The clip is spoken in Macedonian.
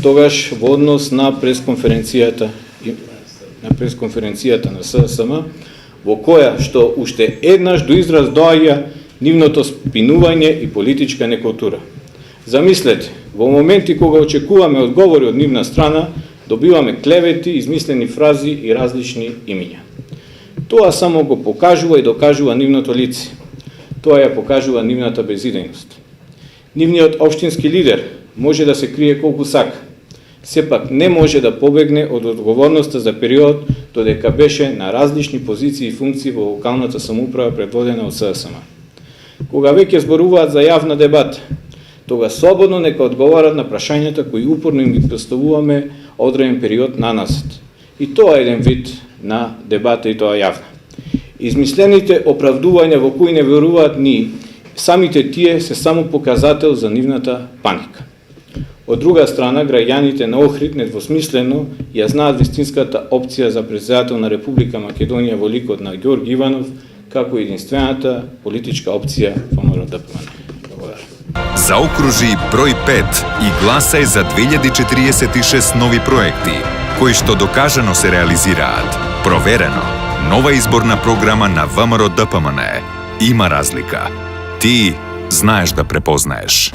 тогаш во однос на пресконференцијата на ССМ, во која што уште еднаш до израз доаѓа нивното спинување и политичка некултура. Замислете, во моменти кога очекуваме одговори од нивна страна, добиваме клевети, измислени фрази и различни имиња. Тоа само го покажува и докажува нивното лице. Тоа ја покажува нивната безидејност. Нивниот општински лидер може да се крие колку сака, сепак не може да побегне од одговорноста за период додека беше на различни позиции и функции во локалната самоуправа предводена од ССМ. Кога веќе зборуваат за јавна дебата, тога слободно нека одговарат на прашањата кои упорно им ги поставуваме одреден период наназад. И тоа е еден вид на дебата и тоа јавна. Измислените оправдувања во кои не веруваат ни, самите тие се само показател за нивната паника. Од друга страна, граѓаните на Охрид недвосмислено ја знаат вистинската опција за председател на Република Македонија во ликот на Ѓорги Иванов, како единствената политичка опција ВМРО ДПМН. Благодарам. Заокружи број 5 и гласај за 2046 нови проекти, кои што докажано се реализираат. Проверено. Нова изборна програма на ВМРО ДПМН. Има разлика. Ти знаеш да препознаеш.